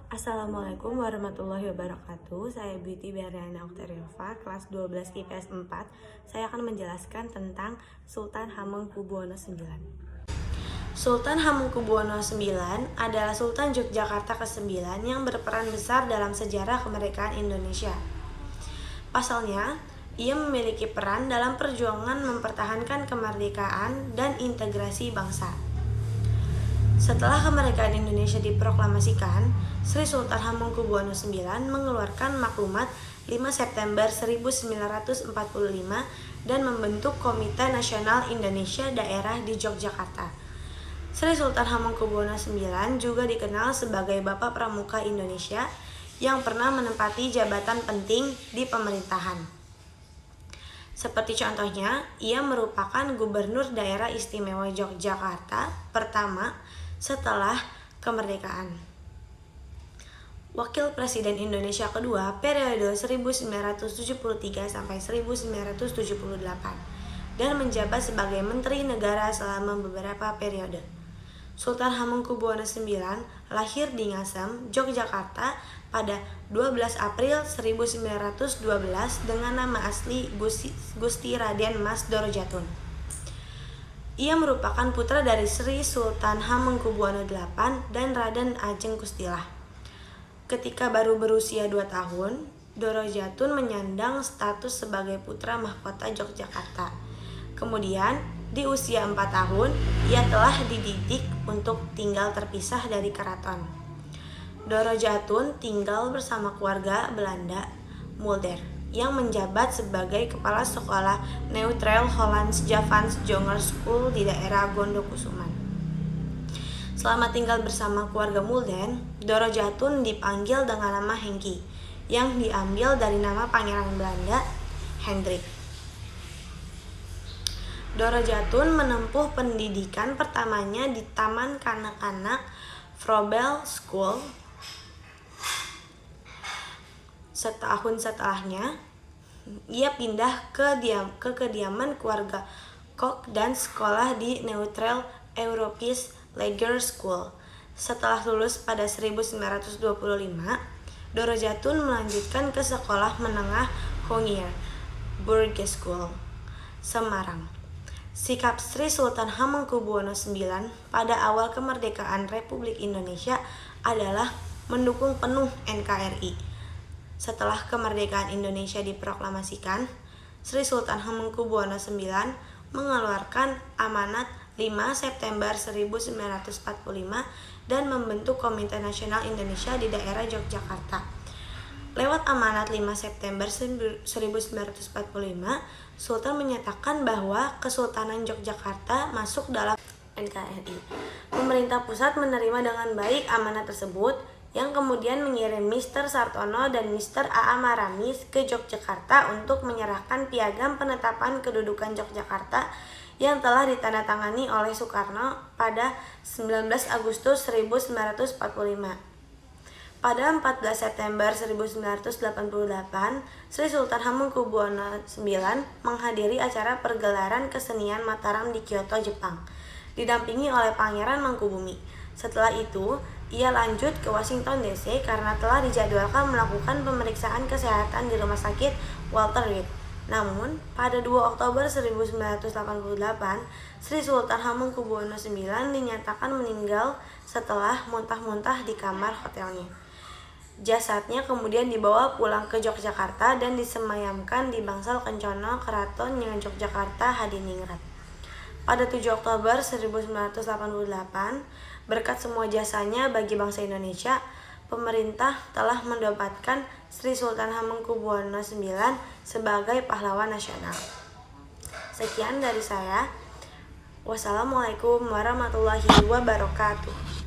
Assalamualaikum warahmatullahi wabarakatuh. Saya Beauty Berliana Oktaviova, kelas 12 IPS 4. Saya akan menjelaskan tentang Sultan Hamengkubuwono IX. Sultan Hamengkubuwono IX adalah Sultan Yogyakarta ke-9 yang berperan besar dalam sejarah kemerdekaan Indonesia. Pasalnya, ia memiliki peran dalam perjuangan mempertahankan kemerdekaan dan integrasi bangsa. Setelah kemerdekaan Indonesia diproklamasikan, Sri Sultan Hamengkubuwono IX mengeluarkan maklumat 5 September 1945 dan membentuk Komite Nasional Indonesia Daerah di Yogyakarta. Sri Sultan Hamengkubuwono IX juga dikenal sebagai Bapak Pramuka Indonesia yang pernah menempati jabatan penting di pemerintahan. Seperti contohnya, ia merupakan Gubernur Daerah Istimewa Yogyakarta pertama setelah kemerdekaan. Wakil Presiden Indonesia kedua periode 1973 sampai 1978 dan menjabat sebagai Menteri Negara selama beberapa periode. Sultan Hamengkubuwono IX lahir di Ngasem, Yogyakarta pada 12 April 1912 dengan nama asli Gusti Raden Mas Dorojatun. Ia merupakan putra dari Sri Sultan Hamengkubuwono VIII dan Raden Ajeng Kustilah. Ketika baru berusia 2 tahun, Dorojatun menyandang status sebagai putra mahkota Yogyakarta. Kemudian, di usia 4 tahun, ia telah dididik untuk tinggal terpisah dari keraton. Dorojatun tinggal bersama keluarga Belanda, Mulder, yang menjabat sebagai kepala sekolah Neutraal Hollands Javans Jonger School di daerah Gondokusuman. Selama tinggal bersama keluarga Mulder, Dorojatun dipanggil dengan nama Hengki, yang diambil dari nama pangeran Belanda, Hendrik. Dorojatun menempuh pendidikan pertamanya di Taman Kanak-kanak Froebel School. Setahun setelahnya, ia pindah ke kediaman keluarga Koch dan sekolah di Neutraal Europees Lager School. Setelah lulus pada 1925, Dorojatun melanjutkan ke sekolah menengah Honger Burger School, Semarang. Sikap Sri Sultan Hamengkubuwono IX pada awal kemerdekaan Republik Indonesia adalah mendukung penuh NKRI. Setelah kemerdekaan Indonesia diproklamasikan, Sri Sultan Hamengkubuwono IX mengeluarkan amanat 5 September 1945 dan membentuk Komite Nasional Indonesia di daerah Yogyakarta. Lewat amanat 5 September 1945, Sultan menyatakan bahwa Kesultanan Yogyakarta masuk dalam NKRI. Pemerintah pusat menerima dengan baik amanat tersebut, yang kemudian mengirim Mr. Sartono dan Mr. A.A. Maramis ke Yogyakarta untuk menyerahkan piagam penetapan kedudukan Yogyakarta yang telah ditandatangani oleh Soekarno pada 19 Agustus 1945. Pada 14 September 1988, Sri Sultan Hamengkubuwono IX menghadiri acara pergelaran kesenian Mataram di Kyoto, Jepang, didampingi oleh Pangeran Mangkubumi. Setelah itu, ia lanjut ke Washington DC karena telah dijadwalkan melakukan pemeriksaan kesehatan di Rumah Sakit Walter Reed. Namun, pada 2 Oktober 1988, Sri Sultan Hamengkubuwono IX dinyatakan meninggal setelah muntah-muntah di kamar hotelnya. Jasadnya kemudian dibawa pulang ke Yogyakarta dan disemayamkan di Bangsal Kencono, Keraton Yogyakarta Hadiningrat. Pada 7 Oktober 1988, berkat semua jasanya bagi bangsa Indonesia, pemerintah telah mendapatkan Sri Sultan Hamengkubuwono IX sebagai pahlawan nasional. Sekian dari saya. Wassalamualaikum warahmatullahi wabarakatuh.